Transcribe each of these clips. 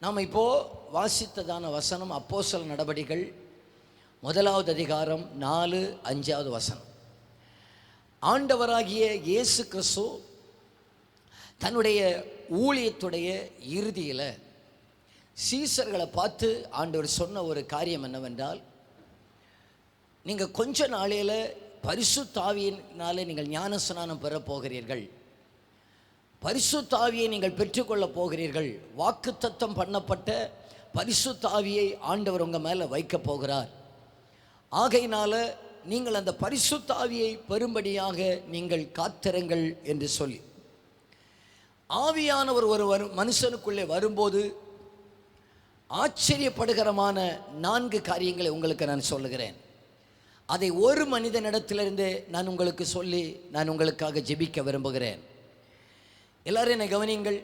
நாம் இப்போது வாசித்ததான வசனம் அப்போஸ்தலர் நடபடிகள் 1 அதிகாரம் 4-5 வசனம். ஆண்டவராகிய இயேசு கிறிஸ்து தன்னுடைய ஊழியத்துடைய இறுதியில் சீசர்களை பார்த்து ஆண்டவர் சொன்ன ஒரு காரியம் என்னவென்றால், நீங்கள் கொஞ்ச நாளையில் பரிசுத்த ஆவியினாலே நீங்கள் ஞானஸ்நானம் பெற போகிறீர்கள், பரிசுத்த ஆவியை நீங்கள் பெற்றுக்கொள்ளப் போகிறீர்கள், வாக்குத்தத்தம் பண்ணப்பட்ட பரிசுத்த ஆவியை ஆண்டவர் உங்கள் மேலே வைக்கப் போகிறார். ஆகையினால நீங்கள் அந்த பரிசுத்த ஆவியை பெறும்படியாக நீங்கள் காத்திருங்கள் என்று சொல்லி, ஆவியானவர் ஒரு மனுஷனுக்குள்ளே வரும்போது ஆச்சரியப்படுகிறமான 4 காரியங்களை உங்களுக்கு நான் சொல்லுகிறேன். அதை ஒரு மனிதனிடத்திலிருந்தே நான் உங்களுக்கு சொல்லி நான் உங்களுக்காக ஜெபிக்க விரும்புகிறேன். எல்லாரும் என்னை கவனியுங்கள்.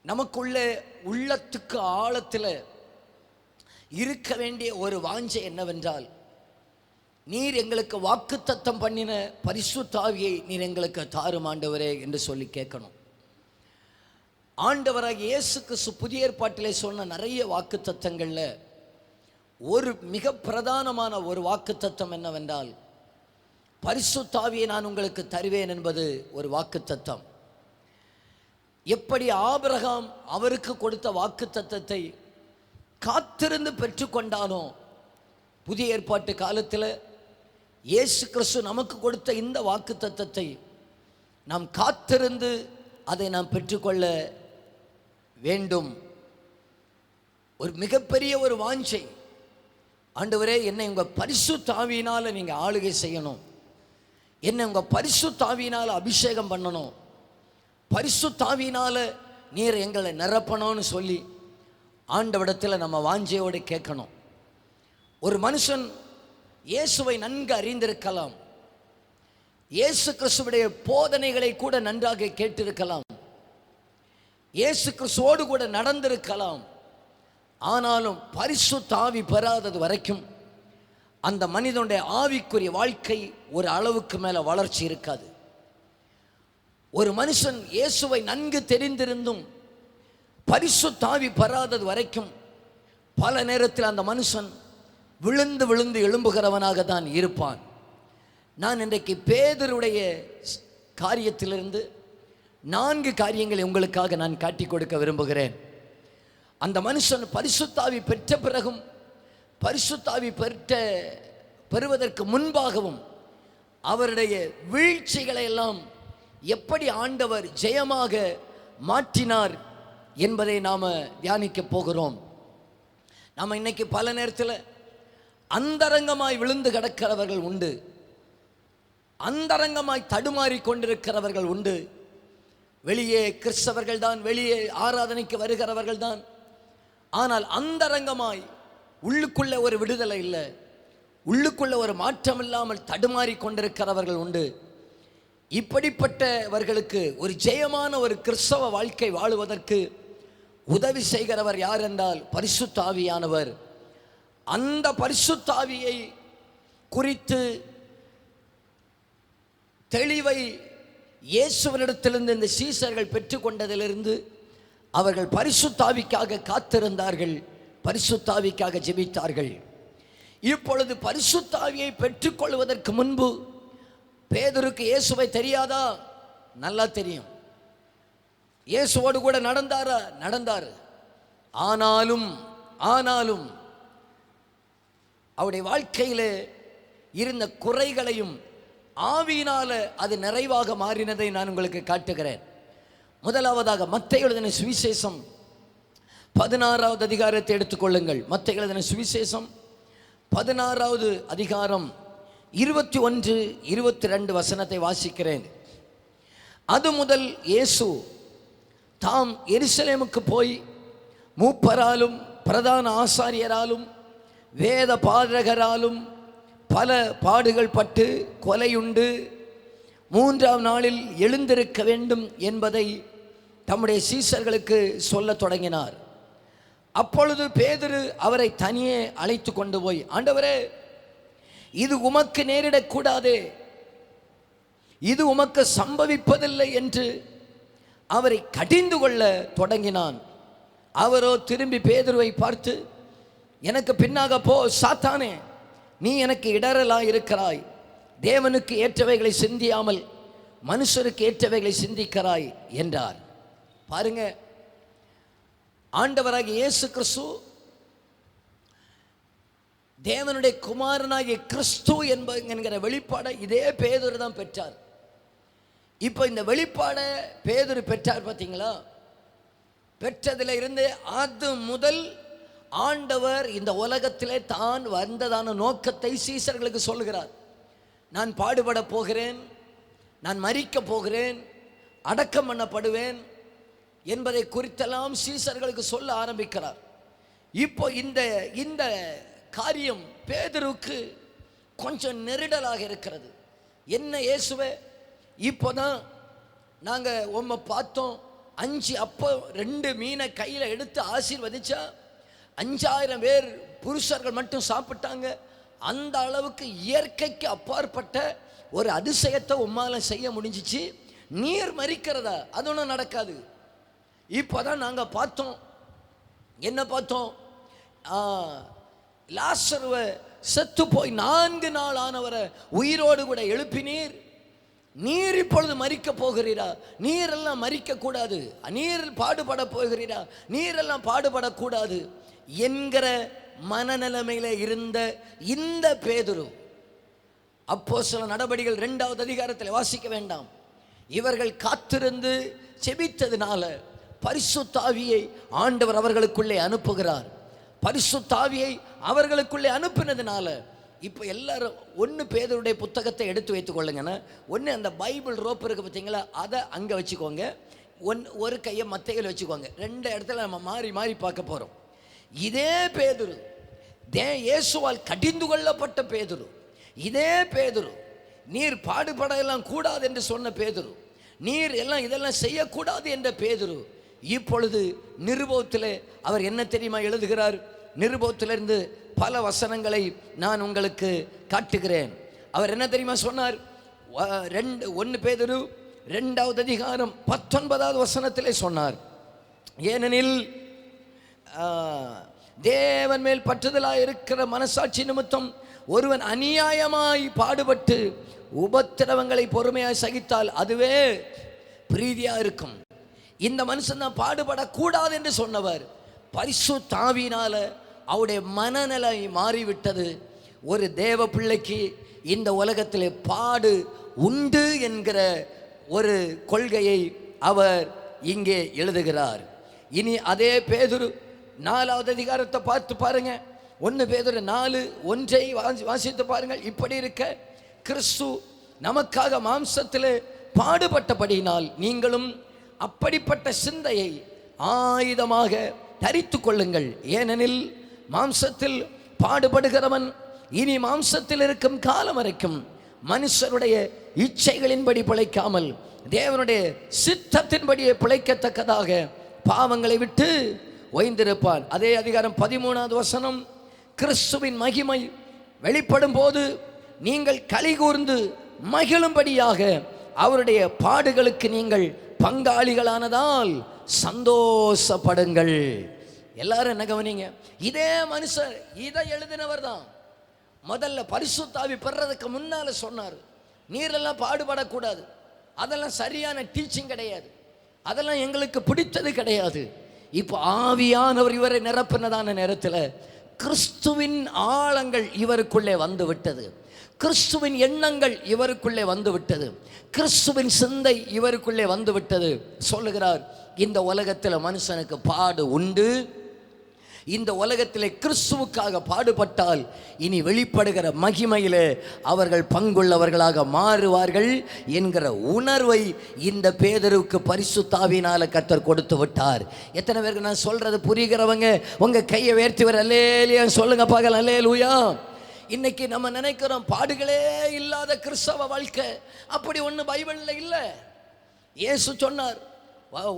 நமக்குள்ளே உள்ளத்துக்கு ஆழத்தில் இருக்க வேண்டிய ஒரு வாஞ்சை என்னவென்றால், நீர் எங்களுக்கு வாக்குத்தத்தம் பண்ணின பரிசுத்த ஆவியை நீர் எங்களுக்கு தாரும் ஆண்டவரே என்று சொல்லி கேட்கணும். ஆண்டவராகிய இயேசு கிறிஸ்து புதிய ஏற்பாட்டிலே சொன்ன நிறைய வாக்குத்தத்தங்களில் ஒரு மிக பிரதானமான ஒரு வாக்குத்தத்தம் என்னவென்றால், பரிசுத்த ஆவியை நான் உங்களுக்கு தருவேன் என்பது ஒரு வாக்குத்தத்தம். எப்படி ஆபிரகாம் அவருக்கு கொடுத்த வாக்குத்தத்தத்தை காத்திருந்து பெற்றுக்கொண்டானோ, புதிய ஏற்பாட்டு காலத்தில் இயேசு கிறிஸ்து நமக்கு கொடுத்த இந்த வாக்குத்தத்தத்தை நாம் காத்திருந்து அதை நாம் பெற்றுக்கொள்ள வேண்டும். ஒரு மிகப்பெரிய ஒரு வாஞ்சை, ஆண்டவரே என்னை உங்கள் பரிசுத்த ஆவியினால் நீங்கள் ஆளுகை செய்யணும், என்னை உங்கள் பரிசுத்த ஆவியினால் அபிஷேகம் பண்ணணும், பரிசுத்த ஆவியினால் நீர் எங்களை நிரப்பணும்னு சொல்லி ஆண்டவரிடத்தில் நம்ம வாஞ்சையோடு கேட்கணும். ஒரு மனுஷன் இயேசுவை நன்கு அறிந்திருக்கலாம், இயேசு கிறிஸ்துவுடைய போதனைகளை கூட நன்றாக கேட்டிருக்கலாம், இயேசு கிறிஸ்துவோடு கூட நடந்திருக்கலாம். ஆனாலும் பரிசுத்த ஆவி பெறாதது வரைக்கும் அந்த மனிதனுடைய ஆவிக்குரிய வாழ்க்கை ஒரு அளவுக்கு மேலே வளர்ச்சி இருக்காது. ஒரு மனுஷன் இயேசுவை நன்கு தெரிந்திருந்தும் பரிசுத்த ஆவி பெறாதது வரைக்கும் பல நேரத்தில் அந்த மனுஷன் விழுந்து விழுந்து எழும்புகிறவனாக தான் இருப்பான். நான் இன்றைக்கு பேதுருடைய காரியத்திலிருந்து 4 காரியங்களை உங்களுக்காக நான் காட்டி கொடுக்க விரும்புகிறேன். அந்த மனுஷன் பரிசுத்த ஆவி பெற்ற பிறகும் பரிசுத்த ஆவி பெறுவதற்கு முன்பாகவும் அவருடைய வீழ்ச்சிகளை எல்லாம் எப்படி ஆண்டவர் ஜெயமாக மாற்றினார் என்பதை நாம் தியானிக்க போகிறோம். நாம் இன்னைக்கு பல நேரத்தில் அந்தரங்கமாய் விழுந்து கிடக்கிறவர்கள் உண்டு, அந்தரங்கமாய் தடுமாறி கொண்டிருக்கிறவர்கள் உண்டு. வெளியே கிறிஸ்தவர்கள் தான், வெளியே ஆராதனைக்கு வருகிறவர்கள் தான், ஆனால் அந்தரங்கமாய் உள்ளுக்குள்ளே ஒரு விடுதலை இல்லை, உள்ளுக்குள்ளே ஒரு மாற்றம் இல்லாமல் தடுமாறி கொண்டிருக்கிறவர்கள் உண்டு. இப்படிப்பட்டவர்களுக்கு ஒரு ஜெயமான ஒரு கிறிஸ்தவ வாழ்க்கை வாழுவதற்கு உதவி செய்கிறவர் யார் என்றால் பரிசுத்த ஆவியானவர். அந்த பரிசுத்த ஆவியை குறித்து தெளிவை இயேசுவினிடத்திலிருந்து இந்த சீசர்கள் பெற்றுக்கொண்டதிலிருந்து அவர்கள் பரிசுத்த ஆவிக்காக காத்திருந்தார்கள், பரிசுத்த ஆவிக்காக ஜெபித்தார்கள். இப்பொழுது பரிசுத்த ஆவியை பெற்றுக்கொள்வதற்கு முன்பு பேதுருக்கு இயேசுவை தெரியாதா? நல்லா தெரியும். இயேசுவோடு கூட நடந்தாரா? நடந்தார். ஆனாலும் அவருடைய வாழ்க்கையில் இருந்த குறைகளையும் ஆவியினால அது நிறைவாக மாறினதை நான் உங்களுக்கு காட்டுகிறேன். முதலாவதாக மத்தேயு எழுதின சுவிசேஷம் 16வது அதிகாரத்தை எடுத்துக்கொள்ளுங்கள். மத்தேயு எழுதின சுவிசேஷம் 16வது அதிகாரம் 21-22 வசனத்தை வாசிக்கிறேன். அது முதல் இயேசு தாம் எருசலேமுக்கு போய் மூப்பராலும் பிரதான ஆசாரியராலும் வேத பாதகராலும் பல பாடுகள் பட்டு கொலையுண்டு 3ஆம் நாளில் எழுந்திருக்க வேண்டும் என்பதை தம்முடைய சீசர்களுக்கு சொல்லத் தொடங்கினார். அப்பொழுது பேதுரு அவரை தனியே அழைத்து கொண்டு போய், ஆண்டவரே, இது உமக்கு நேரிடக்கூடாதே, இது உமக்கு சம்பவிப்பதில்லை என்று அவரை கடிந்து கொள்ள தொடங்கினான். அவரோ திரும்பி பேதுருவை பார்த்து, எனக்கு பின்னாக போ சாத்தானே, நீ எனக்கு இடரலாய் இருக்கிறாய். தேவனுக்கு ஏற்றவைகளை சிந்தியாமல் மனுஷருக்கு ஏற்றவைகளை சிந்திக்கிறாய் என்றார். பாருங்க, ஆண்டவராகிய இயேசு கிறிஸ்து தேவனுடைய குமாரனாகிய கிறிஸ்து என்கிற வெளிப்பாடை இதே பேதுரு தான் பெற்றார். இப்போ இந்த வெளிப்பாடை பேதுரு பெற்றார் பார்த்தீங்களா? பெற்றதில் இருந்து அது முதல் ஆண்டவர் இந்த உலகத்திலே தான் வந்ததான நோக்கத்தை சீசர்களுக்கு சொல்லுகிறார். நான் பாடுபட போகிறேன், நான் மரிக்க போகிறேன், அடக்கம் பண்ணப்படுவேன் என்பதை குறித்தெல்லாம் சீசர்களுக்கு சொல்ல ஆரம்பிக்கிறார். இப்போ இந்த காரியம் பேதுருக்கு கொஞ்சம் நெருடலாக இருக்கிறது. என்ன இயேசுவே, இப்போதான் நாங்கள் உம்மை பார்த்தோம், 5 அப்போ 2 மீனை கையில் எடுத்து ஆசீர்வதிச்சா 5000 பேர் புருஷர்கள் மட்டும் சாப்பிட்டாங்க. அந்த அளவுக்கு இயற்கைக்கு அப்பாற்பட்ட ஒரு அதிசயத்தை உம்மால செய்ய முடிஞ்சிச்சு. நீர் மரிக்கிறதா? அது ஒன்றும் நடக்காது. இப்போதான் நாங்கள் பார்த்தோம். என்ன பார்த்தோம்? லாசருவை செத்து போய் 4 நாள் ஆனவரை உயிரோடு கூட எழுப்பினீர். நீர் இப்பொழுது மரிக்க போகிறீரா? நீரெல்லாம் மரிக்க கூடாது. நீர் பாடுபட போகிறீரா? நீரெல்லாம் பாடுபடக்கூடாது என்கிற மனநிலைமையில இருந்த இந்த பேதுரு, அப்போஸ்தலர் நடபடிகள் 2வது அதிகாரத்தில் வாசிக்க வேண்டாம், இவர்கள் காத்திருந்து செபித்ததினால பரிசுத்த ஆவியை ஆண்டவர் அவர்களுக்குள்ளே அனுப்புகிறார். பரிசுத்த ஆவியை அவர்களுக்குள்ளே அனுப்பினதுனால இப்போ எல்லாரும் 1 பேதுருடைய புத்தகத்தை எடுத்து வைத்துக் கொள்ளுங்கன்னா, ஒன்று அந்த பைபிள் ரோப் இருக்கு பார்த்தீங்களா, அதை அங்கே வச்சுக்கோங்க. ஒரு கையை மத்தையில் வச்சுக்கோங்க. 2 இடத்துல நம்ம மாறி மாறி பார்க்க போகிறோம். இதே பேதுரு, இயேசுவால் கடிந்து கொள்ளப்பட்ட பேதுரு, இதே பேதுரு, நீர் பாடுபட எல்லாம் கூடாது என்று சொன்ன பேதுரு, நீர் எல்லாம் இதெல்லாம் செய்யக்கூடாது என்ற பேதுரு, இப்பொழுது நிருபத்திலே அவர் என்ன தெரியுமா எழுதுகிறார்? நிருபத்திலிருந்து பல வசனங்களை நான் உங்களுக்கு காட்டுகிறேன். அவர் என்ன தெரியுமா சொன்னார்? 1 பேதுரு 2வது அதிகாரம் 19வது வசனத்திலே சொன்னார், ஏனெனில் தேவன் மேல் பற்றுதலாய் இருக்கிற மனசாட்சி நிமித்தம் ஒருவன் அநியாயமாய் பாடுபட்டு உபத்திரவங்களை பொறுமையாய் சகித்தால் அதுவே பிரீதியா இருக்கும். இந்த மனுஷன் தான் பாடுபடக்கூடாது என்று சொன்னவர் பரிசுத்த ஆவியினால அவருடைய மனநிலை மாறிவிட்டது. ஒரு தேவ பிள்ளைக்கு இந்த உலகத்திலே பாடு உண்டு என்கிற ஒரு கொள்கையை அவர் இங்கே எழுதுகிறார். இனி அதே பேதுரு 4வது அதிகாரத்தை பார்த்து பாருங்க. 1 பேதுரு 4:1 வாசித்து பாருங்கள். இப்படி இருக்க கிறிஸ்து நமக்காக மாம்சத்திலே பாடுபட்டபடியினால் நீங்களும் அப்படிப்பட்ட சிந்தையை ஆயுதமாக தரித்து கொள்ளுங்கள். ஏனெனில் மாம்சத்தில் பாடுபடுகிறவன் இனி மாம்சத்தில் இருக்கும் காலம் வரைக்கும் மனுஷருடைய இச்சைகளின்படி பிழைக்காமல் தேவனுடைய சித்தத்தின்படியே பிழைக்கத்தக்கதாக பாவங்களை விட்டு ஓய்ந்திருப்பான். அதே அதிகாரம் 13வது வசனம், கிறிஸ்துவின் மகிமை வெளிப்படும் போது நீங்கள் களிகூர்ந்து மகிழும்படியாக அவருடைய பாடுகளுக்கு நீங்கள் பங்காளிகளானதால் சந்தோஷப்படுங்கள். எல்லாரும் என்ன கவனிங்க, இதே மனுஷர் இதை எழுதினவர் தான் முதல்ல பரிசுத்த ஆவி பெறதுக்கு முன்னால சொன்னார், நீரெல்லாம் பாடுபடக்கூடாது, அதெல்லாம் சரியான டீச்சிங் கிடையாது, அதெல்லாம் எங்களுக்கு பிடித்தது கிடையாது. இப்போ ஆவியானவர் இவரை நிரப்பினதான நேரத்தில் கிறிஸ்துவின் ஆழங்கள் இவருக்குள்ளே வந்து விட்டது, கிறிஸ்துவின் எண்ணங்கள் இவருக்குள்ளே வந்து விட்டது, கிறிஸ்துவின் சிந்தை இவருக்குள்ளே வந்து விட்டது. சொல்லுகிறார், இந்த உலகத்தில் மனுஷனுக்கு பாடு உண்டு, இந்த உலகத்திலே கிறிஸ்துவுக்காக பாடுபட்டால் இனி வெளிப்படுகிற மகிமையிலே அவர்கள் பங்குள்ளவர்களாக மாறுவார்கள் என்கிற உணர்வை இந்த பேதுருவுக்கு பரிசுத்த ஆவியினால கர்த்தர் கொடுத்து விட்டார். எத்தனை பேருக்கு நான் சொல்றது புரிகிறவங்க உங்க கையை உயர்த்தி வர அல்லேலூயா சொல்லுங்க பார்க்கலாம். அல்லேலூயா. இன்னைக்கு நம்ம நினைக்கிறோம் பாடுகளே இல்லாத கிறிஸ்தவ வாழ்க்கை, அப்படி ஒன்று பைபிளில் இல்லை. இயேசு சொன்னார்,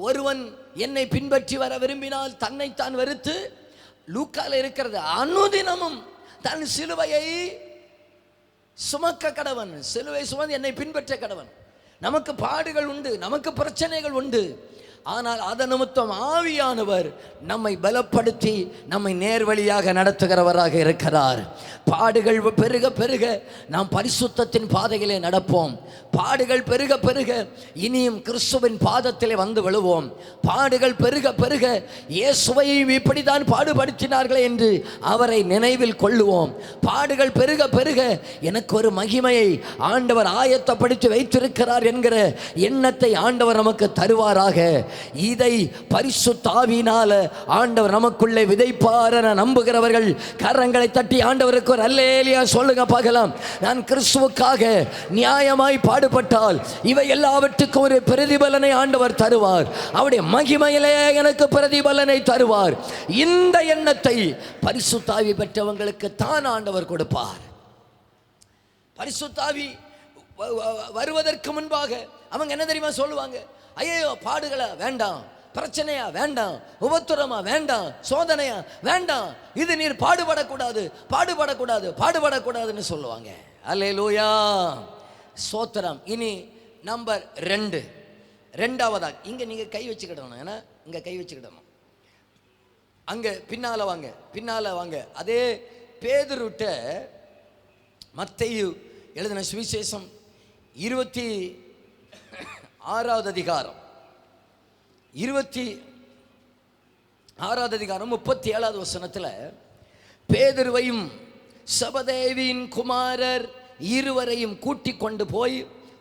ஒருவன் என்னை பின்பற்றி வர விரும்பினால் தன்னைத்தான் வெறுத்து, லூக்கால இருக்கிறது, அனுதினமும் தன் சிலுவையை சுமக்க கடவன், சிலுவை சுமந்து என்னை பின்பற்ற கடவன். நமக்கு பாடுகள் உண்டு, நமக்கு பிரச்சனைகள் உண்டு, ஆனால் அதன் நிமித்தம் ஆவியானவர் நம்மை பலப்படுத்தி நம்மை நேர்வழியாக நடத்துகிறவராக இருக்கிறார். பாடுகள் பெருக பெருக நாம் பரிசுத்தத்தின் பாதையிலே நடப்போம். பாடுகள் பெருக பெருக இனியும் கிறிஸ்துவின் பாதத்திலே வந்து விழுவோம். பாடுகள் பெருக பெருக இயேசுவை இப்படித்தான் பாடுபடுத்தினார்களே என்று அவரை நினைவில் கொள்ளுவோம். பாடுகள் பெருக பெருக எனக்கு ஒரு மகிமையை ஆண்டவர் ஆயத்தப்படுத்தி வைத்திருக்கிறார் என்கிற எண்ணத்தை ஆண்டவர் நமக்கு தருவாராக. இதை பரிசுத்த ஆவியினால ஆண்டவர் நமக்குள்ளே விதைப்பார் என நம்புகிறவர்கள் கரங்களை தட்டி ஆண்டவருக்கு ஒரு அல்லேலூயா சொல்லுங்க பார்க்கலாம். நான் கிறிஸ்துவுக்காக நியாயமாய் பாடுபட்டால் இவை எல்லாவற்றுக்கும் ஒரு பிரதிபலனை ஆண்டவர் தருவார். அவருடைய மகிமையிலே எனக்கு பிரதிபலனை தருவார். இந்த எண்ணத்தை பரிசுத்த ஆவி பெற்றவங்களுக்கு தான் ஆண்டவர் கொடுப்பார். பரிசுத்த ஆவி வருவதற்கு முன்பாக அவங்க என்ன தெரியுமா சொல்லுவாங்க? ஐயோ, பாடுகளா வேண்டாம், பிரச்சனையா வேண்டாம், உபத்திரமா வேண்டாம், சோதனையா வேண்டாம், இது நீர் பாடுபடக்கூடாது, பாடுபடக்கூடாது, பாடுபடக்கூடாதுன்னு சொல்லுவாங்க. அல்லேலூயா, ஸ்தோத்திரம். இனி நம்பர் 2, ரெண்டாவதாக இங்க நீங்க கை வச்சுக்கிடணும். ஏன்னா இங்க கை வச்சுக்கிடணும். அங்க பின்னால வாங்க, பின்னால வாங்க. அதே பேதுருட்ட மத்தேயு எழுதின சுவிசேஷம் 26வது அதிகாரம் 37வது வசனத்தில் பேதுருவையும் செபதேவியின் குமாரர் இருவரையும் கூட்டிக் கொண்டு போய்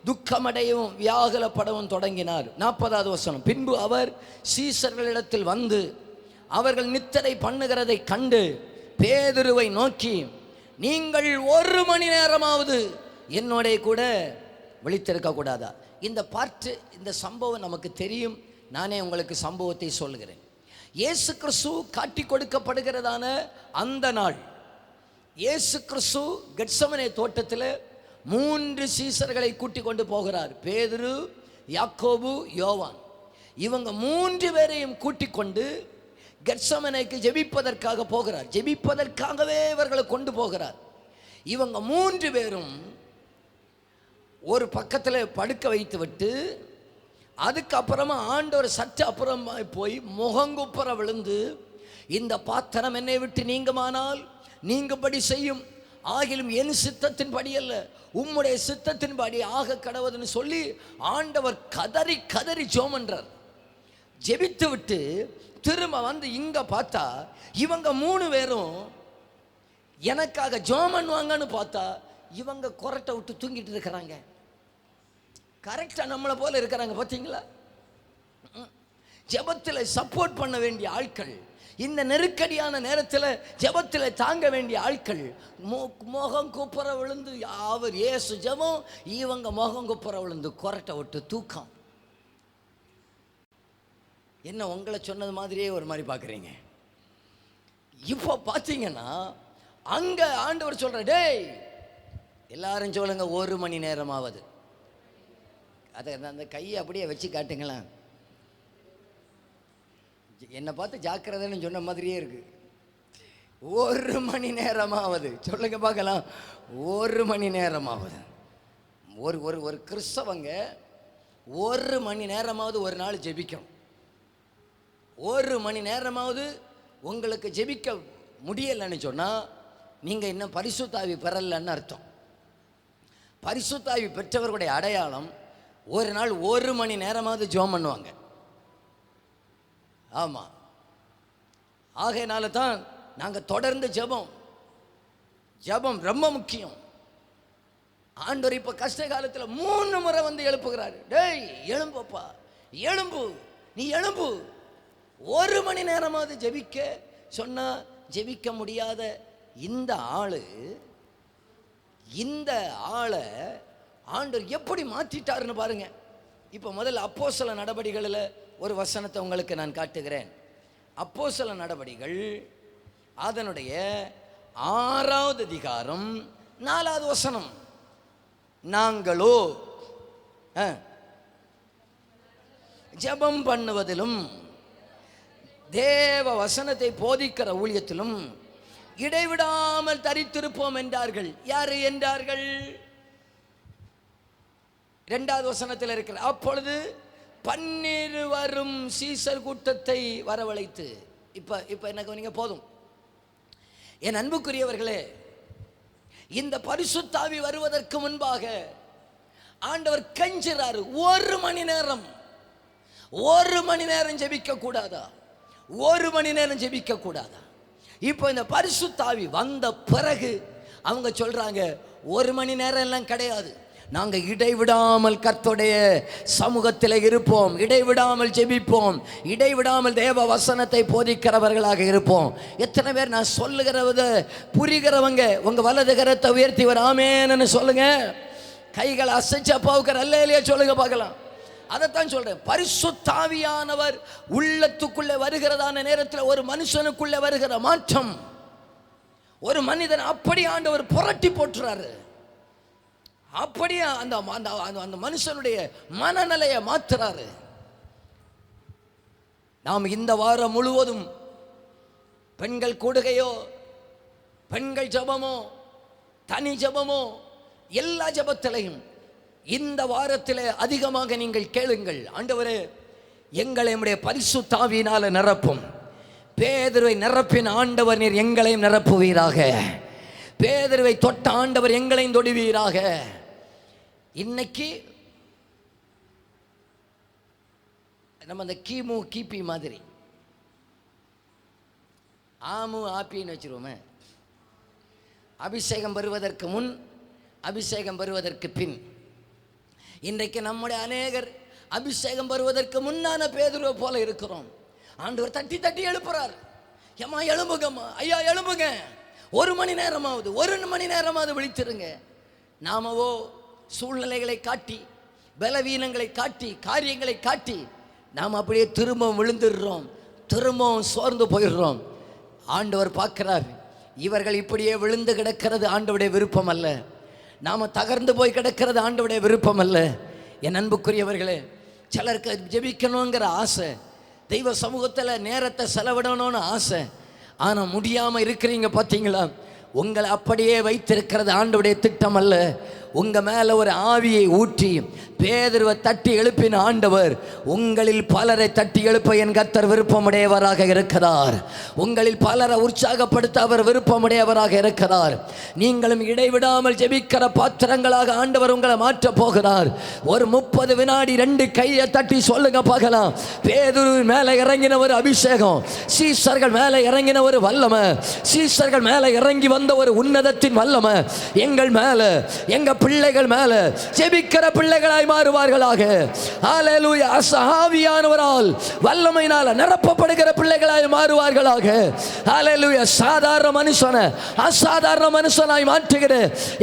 துக்கமடையவும் வியாகுலப்படவும் தொடங்கினார். 40வது வசனம், பின்பு அவர் சீசர்களிடத்தில் வந்து அவர்கள் நித்திரை பண்ணுகிறதை கண்டு பேதுருவை நோக்கி, நீங்கள் 1 மணி நேரமாவது என்னோட கூட விழித்திருக்க கூடாதா? இந்த பாட்டு, இந்த சம்பவம் நமக்கு தெரியும். நானே உங்களுக்கு சம்பவத்தை சொல்லுகிறேன். இயேசு கிறிஸ்து காட்டி கொடுக்கப்படுகிறதான அந்த நாள், இயேசு கிறிஸ்து கெத்சமனே தோட்டத்தில் 3 சீசர்களை கூட்டிக் கொண்டு போகிறார். பேதுரு, யாக்கோபு, யோவான். இவங்க 3 பேரையும் கூட்டிக் கொண்டு கெத்சமனேக்கு ஜெபிப்பதற்காக போகிறார். ஜெபிப்பதற்காகவே இவர்களை கொண்டு போகிறார். இவங்க 3 பேரும் ஒரு பக்கத்தில் படுக்க வைத்து விட்டு அதுக்கப்புறமா ஆண்டவர் சற்று அப்புறமா போய் முகங்குப்புற விழுந்து, இந்த பாத்திரம் என்னை விட்டு நீங்குமானால் நீங்கும்படி செய்யும், ஆகிலும் என் சித்தத்தின்படி அல்ல உம்முடைய சித்தத்தின்படி ஆக கடவுதுன்னு சொல்லி ஆண்டவர் கதறி கதறி ஜெபம்ன்றார். ஜெபித்து விட்டு திரும்ப வந்து இங்க பார்த்தா இவங்க 3 பேரும் எனக்காக ஜெபம் பண்ணுவாங்கன்னு பார்த்தா இவங்க கொரட்டை விட்டு தூங்கிட்டு இருக்கிறாங்க. கரெக்டா நம்மளை போல இருக்கிறாங்க. பார்த்தீங்களா? ஜெபத்தில் சப்போர்ட் பண்ண வேண்டிய ஆட்கள், இந்த நெருக்கடியான நேரத்தில் ஜெபத்தில் தாங்க வேண்டிய ஆட்கள் முகம் குப்புற விழுந்து, அவர் இயேசு ஜெபம், இவங்க முகம் குப்புற விழுந்து கொரட்டை விட்டு தூக்கம். என்ன உங்களை சொன்னது மாதிரியே ஒரு மாதிரி பார்க்குறீங்க? இப்போ பார்த்தீங்கன்னா அங்க ஆண்டவர் சொல்ற, டேய் எல்லாரும் சொல்லுங்க 1 மணி நேரமாவது. அதை அந்த கையை அப்படியே வச்சு காட்டுங்களேன். என்னை பார்த்து ஜாக்கிரதைன்னு சொன்ன மாதிரியே இருக்கு. 1 மணி நேரமாவது சொல்லுங்க பார்க்கலாம். 1 மணி நேரமாவது. ஒரு கிறிஸ்தவங்க 1 மணி நேரமாவது ஒரு நாள் ஜெபிக்கணும். 1 மணி நேரமாவது உங்களுக்கு ஜெபிக்க முடியலைன்னு சொன்னால் நீங்கள் இன்னும் பரிசுத்த ஆவி பெறலன்னு அர்த்தம். பரிசுத்த ஆவி பெற்றவர்களுடைய அடையாளம் ஒரு நாள் 1 மணி நேரமாவது ஜெபம் பண்ணுவாங்க. ஆமாம், ஆகையினால தான் நாங்கள் தொடர்ந்து ஜெபம் ரொம்ப முக்கியம். ஆண்டவர் இப்போ கஷ்ட காலத்தில் 3 முறை வந்து எழுப்புகிறாரு. டேய் எழும்பப்பா, எழும்பு, நீ எழும்பு. 1 மணி நேரமாவது ஜெபிக்க சொன்னா ஜெபிக்க முடியாத இந்த ஆளை ஆண்டவர் எப்படி மாற்றிட்டாருன்னு பாருங்க. இப்போ முதல்ல அப்போஸ்தல நடபடிகளில் ஒரு வசனத்தை உங்களுக்கு நான் காட்டுகிறேன். அப்போஸ்தல நடபடிகள் அதனுடைய 6வது அதிகாரம் 4வது வசனம். நாங்களோ ஜெபம் பண்ணுவதிலும் தேவ வசனத்தை போதிக்கிற ஊழியத்திலும் இடைவிடாமல் தரித்திருப்போம் என்றார்கள். யாரு என்றார்கள்? 2வது வசனத்தில் இருக்கிற, அப்பொழுது வரும் சீசர் கூட்டத்தை வரவழைத்து, இப்ப என்ன கவனிங்க போதும். என் அன்புக்குரியவர்களே, இந்த பரிசுத்தாவி வருவதற்கு முன்பாக ஆண்டவர் கெஞ்சுறாரு, ஒரு மணி நேரம் ஜெபிக்க கூடாதா? ஒரு மணி நேரம் ஜெபிக்க கூடாதா? இப்போ இந்த பரிசுத்தாவி வந்த பிறகு அவங்க சொல்றாங்க, ஒரு மணி நேரம் எல்லாம் கிடையாது, நாங்கள் இடைவிடாமல் கர்த்தருடைய சமூகத்தில் இருப்போம், இடைவிடாமல் ஜெபிப்போம், இடைவிடாமல் தேவ வசனத்தை போதிக்கிறவர்களாக இருப்போம். எத்தனை பேர் நான் சொல்லுகிறத புரிகிறவங்க உங்க வலது கரத்தை உயர்த்தி ஒரு ஆமேன்னு சொல்லுங்க. கைகளை அசைச்சு அப்பாவுக்கு அல்லேலூயா சொல்லுங்க பார்க்கலாம். அதைத்தான் சொல்றேன். பரிசுத்தாவியானவர் உள்ளத்துக்குள்ளே வருகிறதான நேரத்தில் ஒரு மனுஷனுக்குள்ளே வருகிற மாற்றம், ஒரு மனிதன் அப்படி ஆண்டவர் புரட்டி போட்டுறாரு. அப்படியே அந்த மனுஷனுடைய மனநிலையை மாற்றுறாரு. நாம் இந்த வாரம் முழுவதும் பெண்கள் கூடுகையோ, பெண்கள் ஜபமோ, தனி ஜபமோ, எல்லா ஜபத்திலையும் இந்த வாரத்தில் அதிகமாக நீங்கள் கேளுங்கள், ஆண்டவரே எங்களை நம்முடைய பரிசுத்தாவியினால நிரப்பும். பேதுருவை நிரப்பின ஆண்டவர் நீர் எங்களையும் நிரப்புவீராக. பேதுருவை தொட்ட ஆண்டவர் எங்களையும் தொடுவீராக. இன்னைக்கு நம்ம அந்த கிமு கிபி மாதிரி ஆமு ஆப்பின்னு வச்சிருவோமே. அபிஷேகம் பெறுவதற்கு முன், அபிஷேகம் பெறுவதற்கு பின். இன்றைக்கு நம்முடைய அநேகர் அபிஷேகம் பெறுவதற்கு முன்னான பேதுருவை போல இருக்கிறோம். ஆண்டவர் தட்டி தட்டி எழுப்புறார், ஏமா எழும்புங்கம்மா, ஐயா எழும்புங்க, ஒரு மணி நேரமாவது விழித்திருங்க. நாமவோ சூழ்நிலைகளை காட்டி, பலவீனங்களை காட்டி, காரியங்களை காட்டி நாம் அப்படியே திரும்பவும் விழுந்துடுறோம், திரும்பவும் சோர்ந்து போயிடுறோம். ஆண்டவர் பார்க்கிறார், இவர்கள் இப்படியே விழுந்து கிடக்கிறது ஆண்டவருடைய விருப்பம் அல்ல. நாம் தகர்ந்து போய் கிடக்கிறது ஆண்டவருடைய விருப்பம் அல்ல. என் அன்புக்குரியவர்களே, சிலருக்கு ஜெபிக்கணுங்கிற ஆசை, தெய்வ சமூகத்தில் நேரத்தை செலவிடணும்னு ஆசை, ஆனால் முடியாமல் இருக்கிறீங்க பார்த்தீங்களா? உங்களை அப்படியே வைத்திருக்கிறது ஆண்டவருடைய திட்டம் அல்ல. உங்க மேல ஒரு ஆவியை ஊற்றி பேதுருவை தட்டி எழுப்பின ஆண்டவர் உங்களில் பலரை தட்டி எழுப்ப என் கர்த்தர் விருப்பமுடையவராக இருக்கிறார். உங்களில் பலரை உற்சாகப்படுத்த அவர் விருப்பமுடையவராக இருக்கிறார். நீங்களும் இடைவிடாமல் ஜெபிக்கிற பாத்திரங்களாக ஆண்டவர் உங்களை மாற்ற போகிறார். ஒரு 30 வினாடி 2 கையை தட்டி சொல்லுங்க பார்க்கலாம். பேதுரு மேலே இறங்கின ஒரு அபிஷேகம், சீசர்கள் மேலே இறங்கின ஒரு வல்லமை, சீசர்கள் மேலே இறங்கி வந்த ஒரு உன்னதத்தின் வல்லமை எங்கள் மேல, எங்க பிள்ளைகள் மேல, ஜெபிக்கிற பிள்ளைகளாய் மாறுவார்களாக. ஹல்லேலூயா. ஆவியானவரால் வல்லமையினால நிரப்பப்படுகிற பிள்ளைகளாய் மாறுவார்களாக. ஹல்லேலூயா. சாதாரண மனுஷனை அசாதாரண மனுஷனாய் மாற்றுகிற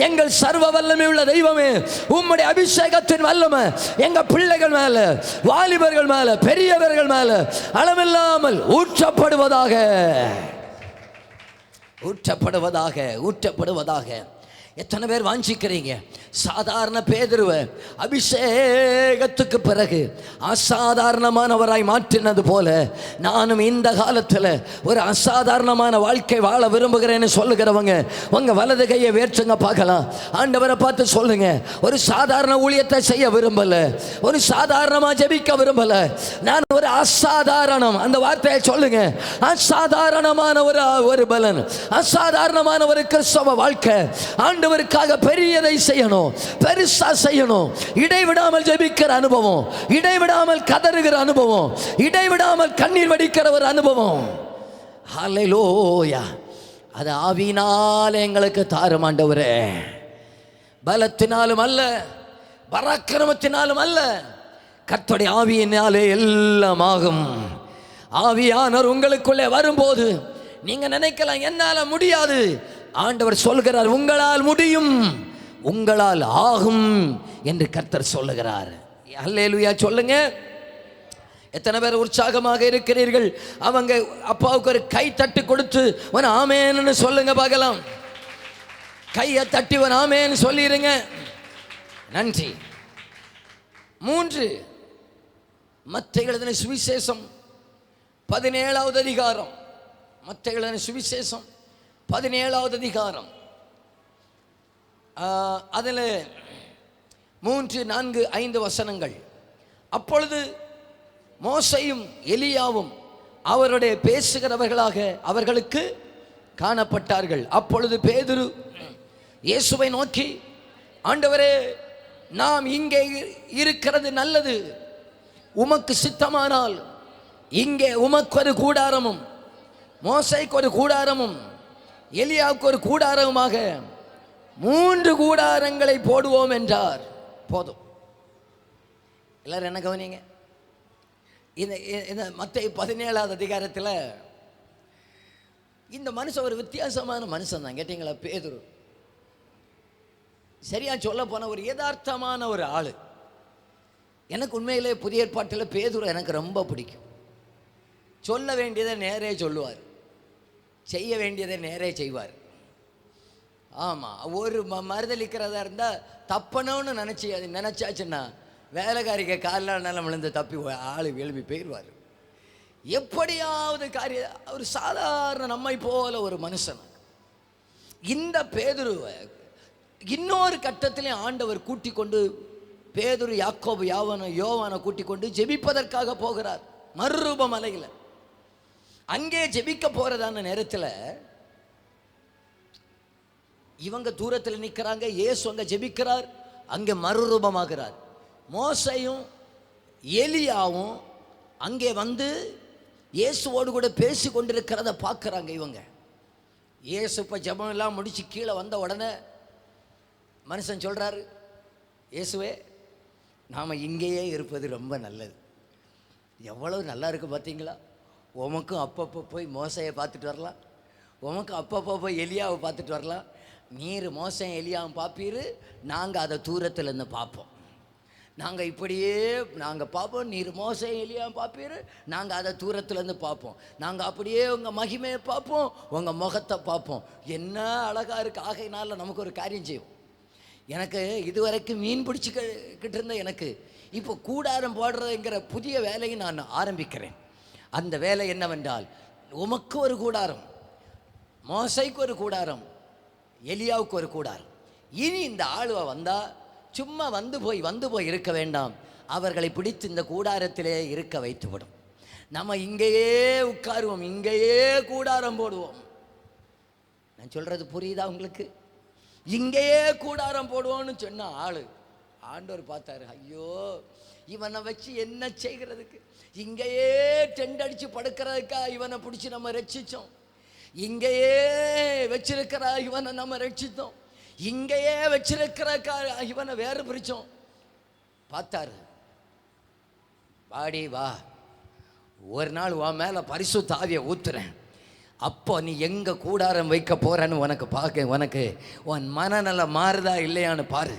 எங்கள் சர்வ வல்லமை உள்ள தெய்வமே, உம்முடைய அபிஷேகத்தின் வல்லமை எங்க பிள்ளைகள் மேல, வாலிபர்கள் மேல, பெரியவர்கள் மேல அளவில்லாமல் ஊற்றப்படுவதாக, ஊற்றப்படுவதாக, ஊற்றப்படுவதாக. எத்தனை பேர் வாஞ்சிக்கிறீங்க? சாதாரண பேதுருவை அபிஷேகத்துக்கு பிறகு அசாதாரணமானவராய் மாற்றினது போல நானும் இந்த காலத்தில் ஒரு அசாதாரணமான வாழ்க்கை வாழ விரும்புகிறேன்னு சொல்லுகிறவங்க உங்க வலது கையை வேற்றுங்க பார்க்கலாம். ஆண்டவரை பார்த்து சொல்லுங்க, ஒரு சாதாரண ஊழியத்தை செய்ய விரும்பல, ஒரு சாதாரணமாக ஜெபிக்க விரும்பல, நான் ஒரு அசாதாரணம், அந்த வார்த்தையை சொல்லுங்க, அசாதாரணமான ஒரு பலன், அசாதாரணமான ஒரு கிறிஸ்தவ வாழ்க்கை, ஆண்டவருக்காக பெரியதை செய்யணும், பெருசா செய்யணும், இடைவிடாமல் ஜெபிக்கிற அனுபவம், இடைவிடாமல் கதறுகிற அனுபவம், இடைவிடாமல் கண்ணீர் வடிக்கிற ஒரு அனுபவம். ஹல்லேலூயா. அது ஆவியினாலே எங்களுக்கு தாரும் ஆண்டவரே. பலத்தினாலும் அல்ல, பராக்கிரமத்தினாலும் அல்ல, கர்த்தருடைய ஆவியினாலே எல்லாம் ஆகும். ஆவியானவர் உங்களுக்குள்ளே வரும்போது நீங்க நினைக்கலாம் என்னால முடியாது. ஆண்டவர் சொல்கிறார், உங்களால் முடியும், உங்களால் ஆகும் என்று கர்த்தர் சொல்லுகிறார். அல்லேலூயா சொல்லுங்க. எத்தனை பேர் உற்சாகமாக இருக்கிறீர்கள்? அவங்க அப்பாவுக்கு ஒரு கை தட்டு கொடுத்து ஆமேன்னு சொல்லுங்க பார்க்கலாம். கையை தட்டி ஆமேன்னு சொல்லிடுங்க. நன்றி. 3 மத்தேயு எழுதின சுவிசேஷம் 17வது அதிகாரம். மத்தேயு எழுதின சுவிசேஷம் 17வது அதிகாரம். அதில் 3, 4, 5 வசனங்கள். அப்பொழுது மோசையும் எலியாவும் அவருடைய பேசுகிறவர்களாக அவர்களுக்கு காணப்பட்டார்கள். அப்பொழுது பேதுரு இயேசுவை நோக்கி, ஆண்டவரே, நாம் இங்கே இருக்கிறது நல்லது. உமக்கு சித்தமானால் இங்கே உமக்கு ஒரு கூடாரமும் மோசைக்கு ஒரு கூடாரமும் எலியாவுக்கு ஒரு கூடாரமுமாக 3 கூடாரங்களை போடுவோம் என்றார். போதும். எல்லாரும் என்ன கவனிங்க. இந்த மத்தேயு 17வது அதிகாரத்தில் இந்த மனுஷன் ஒரு வித்தியாசமான மனுஷன் தான். கேட்டீங்களா? பேதுரு சரியா சொல்ல போன ஒரு யதார்த்தமான ஒரு ஆள். எனக்கு உண்மையிலே புதிய ஏற்பாட்டில் பேதுரு எனக்கு ரொம்ப பிடிக்கும். சொல்ல வேண்டியதை நேரே சொல்லுவார், செய்ய வேண்டியதை நேரே செய்வார். ஆமாம், ஒரு மறுதளிக்கிறதா இருந்தால் தப்பணும்னு நினச்சாச்சுன்னா வேலைக்காரிக்க காலில் நிலம் விழுந்து தப்பி ஆள் எழுப்பி போயிடுவார். எப்படியாவது ஒரு சாதாரண நம்மை போல ஒரு மனுஷன். இந்த பேதுருவை இன்னொரு கட்டத்திலே ஆண்டவர் கூட்டி கொண்டு, பேதுரு யாக்கோபு யோவானை கூட்டி கொண்டு ஜெபிப்பதற்காக போகிறார் மறுரூப மலையில். அங்கே ஜெபிக்க போறதான நேரத்தில் இவங்க தூரத்தில் நிற்கிறாங்க, இயேசு அங்கே ஜெபிக்கிறார், அங்கே மறுரூபமாகிறார். மோசையும் எலியாவும் அங்கே வந்து இயேசுவோடு கூட பேசி கொண்டிருக்கிறத பார்க்குறாங்க இவங்க. இயேசு இப்போ ஜெபம் எல்லாம் முடிச்சு கீழே வந்த உடனே மனுஷன் சொல்கிறாரு, இயேசுவே, நாம் இங்கேயே இருப்பது ரொம்ப நல்லது. எவ்வளவு நல்லா இருக்குது பார்த்தீங்களா? உமக்கும் அப்பப்போ போய் மோசையை பார்த்துட்டு வரலாம், உமக்கும் அப்பப்போ போய் எலியாவை பார்த்துட்டு வரலாம். நீர் மோசையும் எலியாவும் பார்ப்பீரு, நாங்கள் அதை தூரத்தில் இருந்து பார்ப்போம். நாங்கள் இப்படியே பார்ப்போம். நீர் மோசையும் எலியாவும் பார்ப்பீரு, நாங்கள் அதை தூரத்துலேருந்து பார்ப்போம். நாங்கள் அப்படியே உங்கள் மகிமையை பார்ப்போம், உங்கள் முகத்தை பார்ப்போம். என்ன அழகாக இருக்குது. ஆகையினால நமக்கு ஒரு காரியம் செய்வோம். எனக்கு இதுவரைக்கும் மீன் பிடிச்சிக்கிட்டு இருந்த எனக்கு இப்போ கூடாரம் போடுறதுங்கிற புதிய வேலையை நான் ஆரம்பிக்கிறேன். அந்த வேலை என்னவென்றால், உமக்கு ஒரு கூடாரம், மோசைக்கு ஒரு கூடாரம், எலியாவுக்கு ஒரு கூடாரம். இனி இந்த ஆளுவை வந்தால் சும்மா வந்து போய் இருக்க வேண்டாம், அவர்களை பிடித்து இந்த கூடாரத்திலே இருக்க வைத்துவிடும். நம்ம இங்கேயே உட்காருவோம், இங்கேயே கூடாரம் போடுவோம். நான் சொல்கிறது புரியுதா உங்களுக்கு? இங்கேயே கூடாரம் போடுவோன்னு சொன்ன ஆண்டவர் பார்த்தாரு, ஐயோ இவனை வச்சு என்ன செய்கிறதுக்கு, இங்கேயே டெண்ட் அடித்து படுக்கிறதுக்கா இவனை பிடிச்சி நம்ம ரட்சித்தோம், இங்கேயே வச்சிருக்கிற இவனை நம்ம ரட்சித்தோம், இங்கேயே வச்சிருக்கிறக்கா இவனை வேறு பிரித்தோம். பார்த்தாரு, வாடி வா, ஒரு நாள் உன் மேலே பரிசுத்த ஆவியை ஊத்துறேன், அப்போ நீ எங்கே கூடாரம் வைக்க போகிறன்னு உனக்கு உன் மனநல மாறுதா இல்லையான்னு பாரு.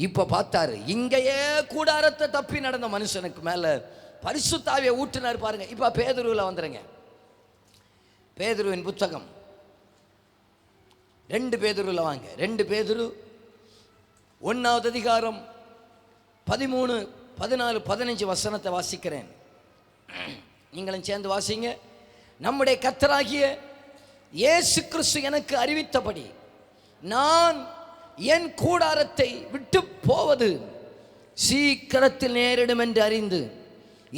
இப்போ பார்த்தாரு, இங்கேயே கூடாரத்தை தப்பி நடந்த மனுஷனுக்கு மேலே பரிசுத்த ஆவியை ஊற்றினார் பாருங்க. இப்போ பேதுருவில் வந்துடுங்க. பேதுருவின் புத்தகம் 2 பேதுருவில் வாங்க. 2 பேதுரு 1வது அதிகாரம் 13, 14, 15 வசனத்தை வாசிக்கிறேன். நீங்களும் சேர்ந்து வாசிங்க. நம்முடைய கர்த்தராகிய இயேசு கிறிஸ்து எனக்கு அறிவித்தபடி நான் என் கூடாரத்தை விட்டு போவது சீக்கிரத்தில் நேரிடும் என்று அறிந்து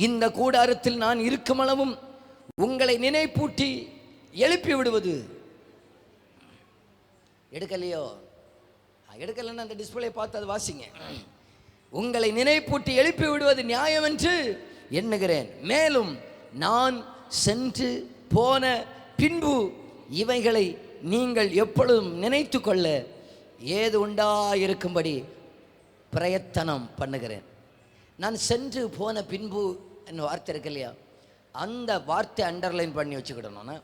இந்த கூடாரத்தில் நான் இருக்கும் அளவும் உங்களை நினைப்பூட்டி எழுப்பி விடுவது. எடுக்கலையோ? எடுக்கலன்னா அந்த டிஸ்பிளே பார்த்து அது வாசிங்க. உங்களை நினைப்பூட்டி எழுப்பி விடுவது நியாயம் என்று எண்ணுகிறேன். மேலும் நான் சென்று போன பின்பு இவைகளை நீங்கள் எப்பொழுதும் நினைத்து கொள்ள ஏது உண்டாயிருக்கும்படி பிரயத்தனம் பண்ணுகிறேன். நான் சென்று போன பின்பு என்ன வார்த்தை இருக்கு இல்லையா, அந்த வார்த்தை அண்டர்லைன் பண்ணி வச்சுக்கிடணும்.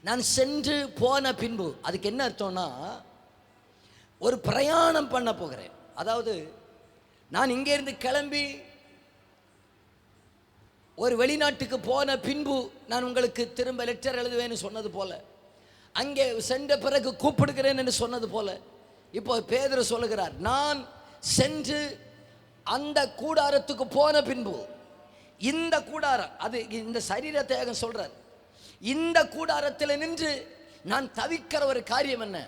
நான் சென்று போன பின்பு அதுக்கு என்ன அர்த்தம்னா, ஒரு பிரயாணம் பண்ண போகிறேன். அதாவது நான் இங்கேருந்து கிளம்பி ஒரு வெளிநாட்டுக்கு போன பின்பு நான் உங்களுக்கு திரும்ப லெட்டர் எழுதுவேன்னு சொன்னது போல, அங்கே சென்ற பிறகு கூப்பிடுகிறேன் என்று சொன்னது போல, இப்போ பேதுரு சொல்லுகிறார், நான் சென்று அந்த கூடாரத்துக்கு போன பின்பு, இந்த கூடாரம் அது இந்த சரீரத்தை சொல்றார், இந்த கூடாரத்தில் நின்று நான் தவிக்கிற ஒரு காரியம் என்ன,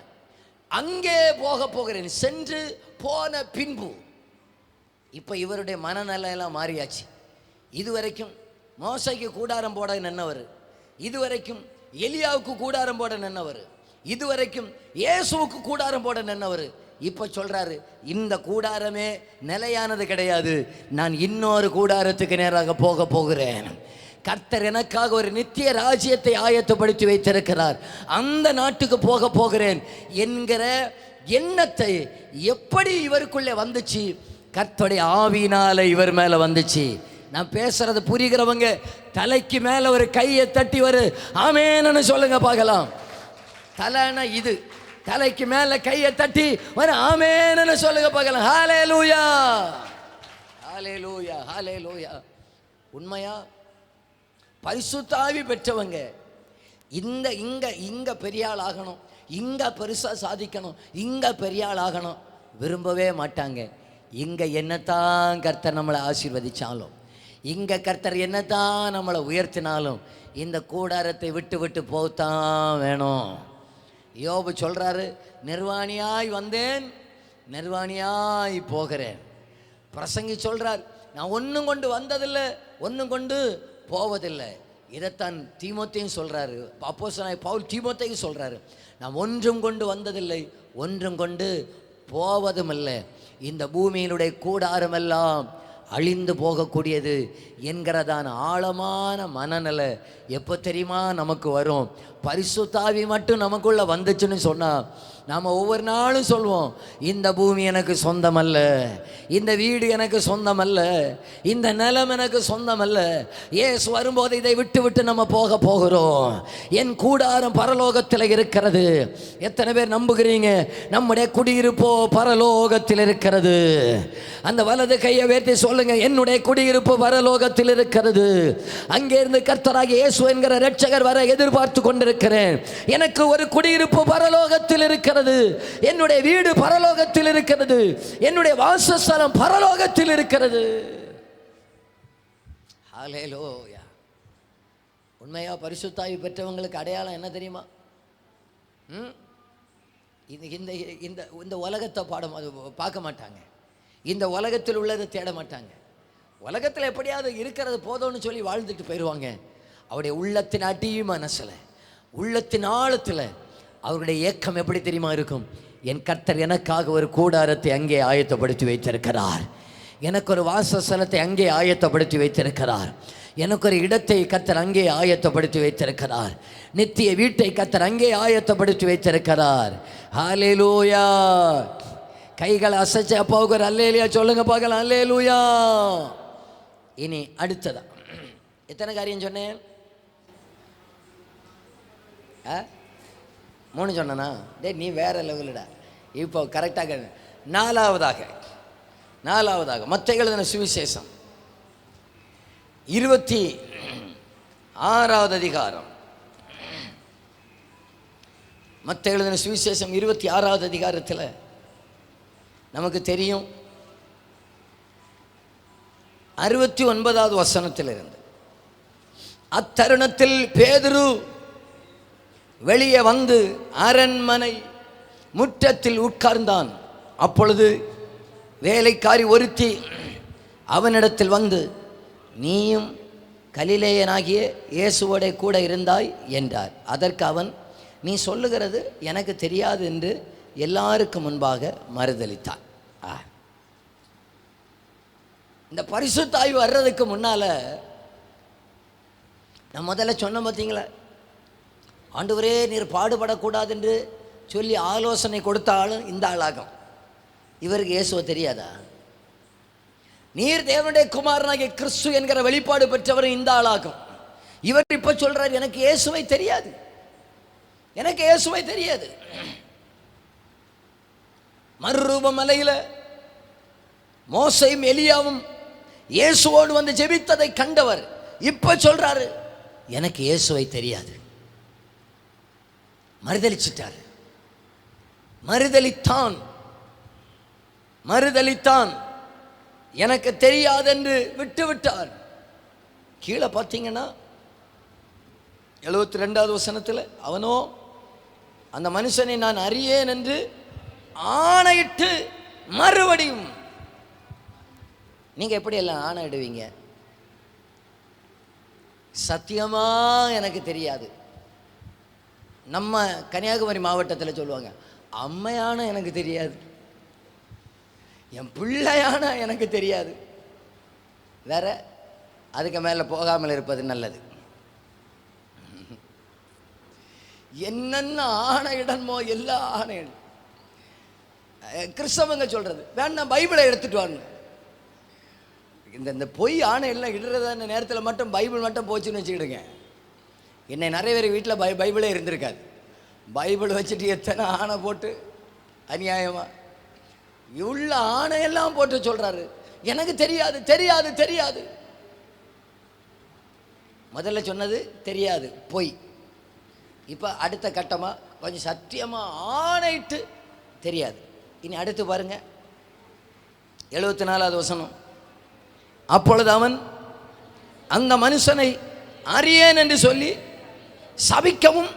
அங்கே போக போகிறேன், சென்று போன பின்பு. இப்போ இவருடைய மனநிலையெல்லாம் மாறியாச்சு. இதுவரைக்கும் மோசைக்கு கூடாரம் போட நின்னவர், இதுவரைக்கும் எலியாவுக்கு கூடாரம் போட நின்னவர், இதுவரைக்கும் இயேசுவுக்கு கூடாரம் போட நின்னவர். இப்போ சொல்றாரு, இந்த கூடாரமே நிலையானது கிடையாது, நான் இன்னொரு கூடாரத்துக்கு நேராக போக போகிறேன். கர்த்தர் எனக்காக ஒரு நித்திய ராஜ்யத்தை ஆயத்தப்படுத்தி வைத்திருக்கிறார், அந்த நாட்டுக்கு போக போகிறேன் என்கிற எண்ணத்தை எப்படி இவருக்குள்ளே வந்துச்சு? கர்த்தருடைய ஆவியினால இவர் மேல வந்துச்சு. நான் பேசுறது புரிகிறவங்க தலைக்கு மேல ஒரு கையை தட்டி வரு ஆமேன்னு சொல்லுங்க பார்க்கலாம். தலைனா இது, தலைக்கு மேல கையை தட்டி வரு ஆமேன்னு சொல்லுங்க பார்க்கலாம். ஹல்லேலூயா, ஹல்லேலூயா, ஹல்லேலூயா. உண்மையா பரிசுத்த ஆவி பெற்றவங்க இந்த இங்க பெரிய ஆள் ஆகணும், இங்க பெருசா சாதிக்கணும், இங்க பெரிய ஆள் ஆகணும் விரும்பவே மாட்டாங்க. இங்க என்னத்தான் கர்த்தர் நம்மளை ஆசீர்வதிச்சாலும், இங்க கர்த்தர் என்னத்தான் நம்மளை உயர்த்தினாலும் இந்த கூடாரத்தை விட்டு விட்டு போகத்தான் வேணும். யோபு சொல்றாரு, நிர்வாணியாய் வந்தேன், நிர்வாணியாய் போகிறேன். பிரசங்கி சொல்றார், நான் ஒன்றும் கொண்டு வந்ததில்லை, ஒன்றும் கொண்டு போவதில்லை. இதைத்தான் தீமோத்தேயும் சொல்றாரு, அப்போஸ்தலனாகிய பவுல் தீமோத்தேயும் சொல்றாரு, நான் ஒன்றும் கொண்டு வந்ததில்லை, ஒன்றும் கொண்டு போவதும் இல்லை. இந்த பூமியினுடைய கூடாரமெல்லாம் அழிந்து போகக்கூடியது என்கிறதான ஆழமான மனநிலை எப்போ தெரியுமா நமக்கு வரும்? பரிசுத்த ஆவி மட்டும் நமக்குள்ள வந்துச்சுன்னு சொன்னால் நாம் ஒவ்வொரு நாளும் சொல்வோம், இந்த பூமி எனக்கு சொந்தமல்ல, இந்த வீடு எனக்கு சொந்தமல்ல, இந்த நிலம் எனக்கு சொந்தமல்ல. இயேசு வரும்போது இதை விட்டு விட்டு நம்ம போகிறோம். என் கூடாரம் பரலோகத்தில் இருக்கிறது. எத்தனை பேர் நம்புகிறீங்க? நம்முடைய குடியிருப்போ பரலோகத்தில் இருக்கிறது. அந்த வலது கையை உயர்த்தி சொல்லுங்க, என்னுடைய குடியிருப்பு பரலோகத்தில் இருக்கிறது. அங்கேருந்து கர்த்தராகிய இயேசு என்கிற இரட்சகர் வர எதிர்பார்த்து கொண்டிருக்கிறேன். எனக்கு ஒரு குடியிருப்பு பரலோகத்தில் இருக்கிறது, என்னுடைய வீடு பரலோகத்தில் இருக்கிறது, என்னுடைய வாசஸ்தலம் பரலோகத்தில் இருக்கிறது. ஹல்லேலூயா. உண்மையா பரிசுத்த ஆவி பெற்றவங்களுக்கு அடையாளம் என்ன தெரியுமா? இந்த உலகத்தை பார்க்க மாட்டாங்க, இந்த உலகத்தில் உள்ளதை தேட மாட்டாங்க. உலகத்தில் எப்படியாவது இருக்கிறது போதும்னு சொல்லி வாழ்ந்துட்டு போயிடுவாங்க. அவருடைய உள்ளத்தின் அடி மனசில், உள்ளத்தின் ஆழத்தில் அவருடைய ஏக்கம் எப்படி தெரியுமா இருக்கும்? என் கர்த்தர் எனக்காக ஒரு கூடாரத்தை அங்கே ஆயத்தப்படுத்தி வைத்திருக்கிறார், எனக்கு ஒரு வாசஸ்தலத்தை அங்கே ஆயத்தப்படுத்தி வைத்திருக்கிறார், எனக்கு ஒரு இடத்தை கர்த்தர் அங்கே ஆயத்தப்படுத்தி வைத்திருக்கிறார், நித்திய வீட்டை கர்த்தர் அங்கே ஆயத்தப்படுத்தி வைத்திருக்கிறார். ஹல்லேலூயா. கைகளை அசைச்சு அப்பாவுக்கு ஒரு அல்லேலூயா சொல்லுங்க பார்க்கலாம். அல்லேலூயா. இனி அடுத்ததா எத்தனை காரியம் சொன்னேன்? 3 சொன்னா? நீ வேற லெவலுடா. இப்போ கரெக்டாக நாலாவதாக மத்தேயு எழுதின சுவிசேஷம் 26வது அதிகாரம். மத்தேயு எழுதின சுவிசேஷம் 26வது அதிகாரத்தில் நமக்கு தெரியும் 69வது வசனத்திலிருந்து, அத்தருணத்தில் பேதுரு வெளியே வந்து அரண்மனை முற்றத்தில் உட்கார்ந்தான். அப்பொழுது வேலைக்காரி ஒருத்தி அவனிடத்தில் வந்து, நீயும் கலிலேயனாகிய இயேசுவோட கூட இருந்தாய் என்றார். அதற்கு அவன், நீ சொல்லுகிறது எனக்கு தெரியாது என்று எல்லாருக்கும் முன்பாக மறுதலித்தான். இந்த பரிசுத்த ஆவி வர்றதுக்கு முன்னால நான் முதல்ல சொன்ன பார்த்தீங்களா, ஆண்டவரே நீர் பாடுபடக்கூடாது என்று சொல்லி ஆலோசனை கொடுத்த ஆளும் இந்த ஆளாகும். இவருக்கு இயேசுவை தெரியாதா? நீர் தேவனுடைய குமாரனாகிய கிறிஸ்து என்கிற வெளிப்பாடு பெற்றவர் இந்த ஆளாகும். இவர் இப்ப சொல்றார், எனக்கு இயேசுவை தெரியாது, எனக்கு இயேசுவை தெரியாது. மறுரூப மலையில மோசையும் எலியாவும் இயேசுவோடு வந்து ஜெபித்ததை கண்டவர் இப்ப சொல்றாரு, எனக்கு இயேசுவை தெரியாது. மறுதலிச்சிட்டார், மறுதலித்தான், எனக்கு தெரியாதென்று விட்டு விட்டார். கீழே பார்த்தீங்கன்னா 72வது வசனத்தில், அவனோ அந்த மனுஷனை நான் அறியேன் என்று ஆணையிட்டு மறுபடியும். நீங்க எப்படி எல்லாம் ஆணையிடுவீங்க? சத்தியமா எனக்கு தெரியாது. நம்ம கன்னியாகுமரி மாவட்டத்தில் சொல்லுவாங்க, அம்மையான எனக்கு தெரியாது, என் பிள்ளையான எனக்கு தெரியாது. வேற அதுக்கு மேலே போகாமல் இருப்பது நல்லது. என்னென்ன ஆணையிடமோ எல்லா ஆணையிடும். கிறிஸ்தவங்க சொல்றது வேண்டாம், பைபிளை எடுத்துட்டு வாங்க. இந்த பொய் ஆணை எல்லாம் இடுறதான நேரத்தில் மட்டும் பைபிள் மட்டும் போச்சுன்னு வச்சுக்கிடுங்க. என்னை நிறைய பேர் வீட்டில் பைபிளே இருந்திருக்காது. பைபிள் வச்சுட்டு எத்தனை ஆணை போட்டு அநியாயமா இவ்வளோ ஆணையெல்லாம் போட்டு சொல்றாரு, எனக்கு தெரியாது தெரியாது தெரியாது. முதல்ல சொன்னது தெரியாது, பொய். இப்போ அடுத்த கட்டமாக கொஞ்சம் சத்தியமாக ஆணையிட்டு தெரியாது. இனி அடுத்து பாருங்க, 74வது வசனம். அப்பொழுது அவன் அந்த மனுஷனை அறியேன் என்று சொல்லி சபிக்கவும்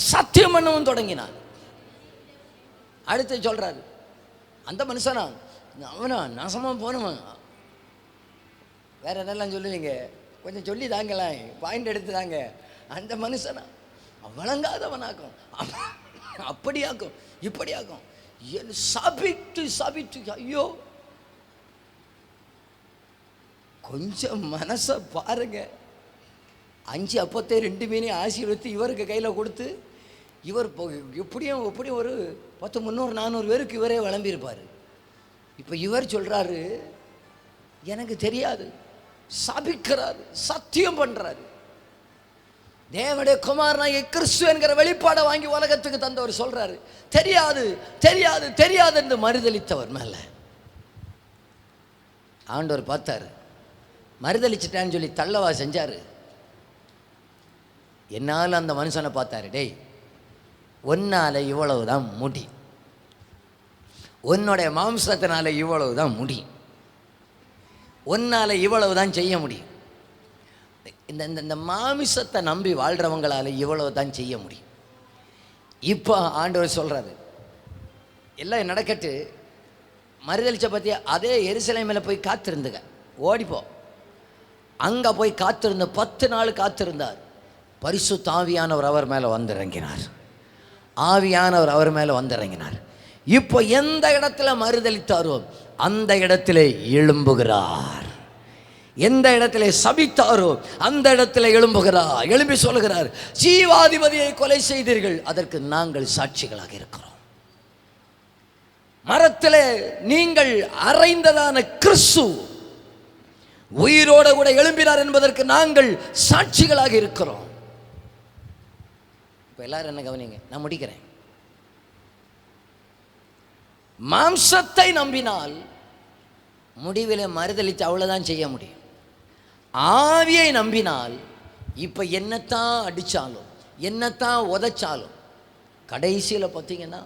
சத்தியம் பண்ணவும் தொடங்கினான். அடுத்து சொல்றாரு, அந்த மனுஷனா அவனா நாசமா போனவன். வேற என்னெல்லாம் சொல்லுவீங்க, கொஞ்சம் சொல்லி தாங்கலாம், பாயிண்ட் எடுத்து தாங்க. அந்த மனுஷனா வழங்காதவனாக்கும், அப்படியாக்கும் இப்படியாக்கும், சபிட்டு சபிட்டு. ஐயோ, கொஞ்சம் மனசை பாருங்க. 5 அப்பத்தை 2 மீனையும் ஆசீர்வதித்து இவருக்கு கையில் கொடுத்து, இவர் எப்படியும் ஒரு 10, 300, 400 பேருக்கு இவரே வளம்பியிருப்பார். இப்போ இவர் சொல்கிறாரு எனக்கு தெரியாது, சபிக்கிறாரு, சத்தியம் பண்ணுறாரு. தேவனுடைய குமாரனாகிய கிறிஸ்து என்கிற வெளிப்பாடை வாங்கி உலகத்துக்கு தந்தவர் சொல்றாரு தெரியாது தெரியாது தெரியாது என்று மறுதளித்தவர் மேல ஆண்டவர் பார்த்தாரு, மறுதளிச்சிட்டான்னு சொல்லி தள்ளவா செஞ்சாரு. என்னால் அந்த மனுஷனை பார்த்தாரு, டேய் உன்னால இவ்வளவுதான் முடி, உன்னுடைய மாம்சத்தினால இவ்வளவுதான் முடி, உன்னால இவ்வளவுதான் செய்ய முடியும். இந்த மாமிசத்தை நம்பி வாழ்கிறவங்களால இவ்வளவு தான் செய்ய முடியும். இப்போ ஆண்டவர் சொல்கிறாரு, எல்லாம் நடக்கட்டு, மறுதளிச்ச பற்றி அதே எருசலேமில் போய் காத்திருந்துங்க, ஓடிப்போ. அங்கே போய் காத்திருந்த 10 நாள் காத்திருந்தார். பரிசுத்த ஆவியானவர் அவர் மேலே வந்திறங்கினார். ஆவியானவர் அவர் மேலே வந்திறங்கினார். இப்போ எந்த இடத்துல மறுதளித்தாரோ அந்த இடத்துல எழும்புகிறார். எந்த இடத்துல சபித்தாரோ அந்த இடத்துல எழும்புகிறார். எழும்பி சொல்லுகிறார், ஜீவாதிபதியை கொலை செய்தீர்கள், அதற்கு நாங்கள் சாட்சிகளாக இருக்கிறோம். மரத்திலே நீங்கள் அறைந்ததான கிறிஸ்து உயிரோட கூட எழும்பினார் என்பதற்கு நாங்கள் சாட்சிகளாக இருக்கிறோம். இப்ப எல்லாரும் என்ன கவனிங்க, நான் முடிக்கிறேன். மாம்சத்தை நம்பினால் முடிவில் மறுதளித்து அவ்வளவுதான் செய்ய முடியும். ஆவியை நம்பினால் இப்போ என்னத்தான் அடித்தாலும் என்னத்தான் உதைச்சாலும் கடைசியில் பார்த்தீங்கன்னா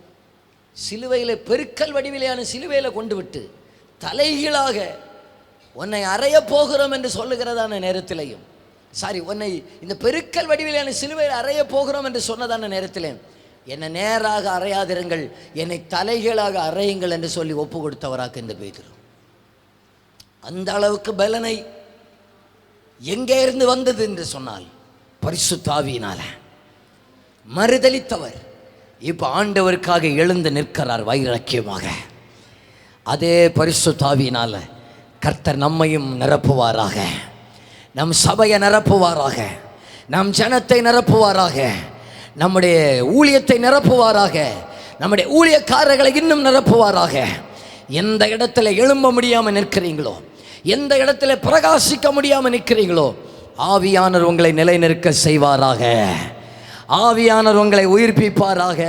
சிலுவையில் பெருக்கல் வடிவிலையான சிலுவையில் கொண்டு விட்டு தலைகீழாக உன்னை அறைய போகிறோம் என்று சொல்லுகிறதான நேரத்திலையும், உன்னை இந்த பெருக்கல் வடிவிலையான சிலுவையில் அறைய போகிறோம் என்று சொன்னதான நேரத்திலையும், என்னை நேராக அறையாதிருங்கள், என்னை தலைகீழாக அறையுங்கள் என்று சொல்லி ஒப்பு கொடுத்தவராக இந்த பேதுரு. அந்த அளவுக்கு பலனை எங்கே இருந்து வந்தது என்று சொன்னால் பரிசுத்த ஆவியினால. மறுதளித்தவர் இப்ப ஆண்டவருக்காக எழுந்து நிற்கிறார் வைராக்கியமாக. அதே பரிசுத்த ஆவியினால கர்த்தர் நம்மையும் நிரப்புவாராக, நம் சபையை நிரப்புவாராக, நம் ஜனத்தை நிரப்புவாராக, நம்முடைய ஊழியத்தை நிரப்புவாராக, நம்முடைய ஊழியக்காரர்களை இன்னும் நிரப்புவாராக. எந்த இடத்துல எழும்ப முடியாமல் நிற்கிறீங்களோ, எந்த இடத்துல பிரகாசிக்க முடியாமல் நிற்கிறீங்களோ, ஆவியானவர் உங்களை நிலைநிற்க செய்வாராக, ஆவியானவர் உங்களை உயிர்ப்பிப்பாராக.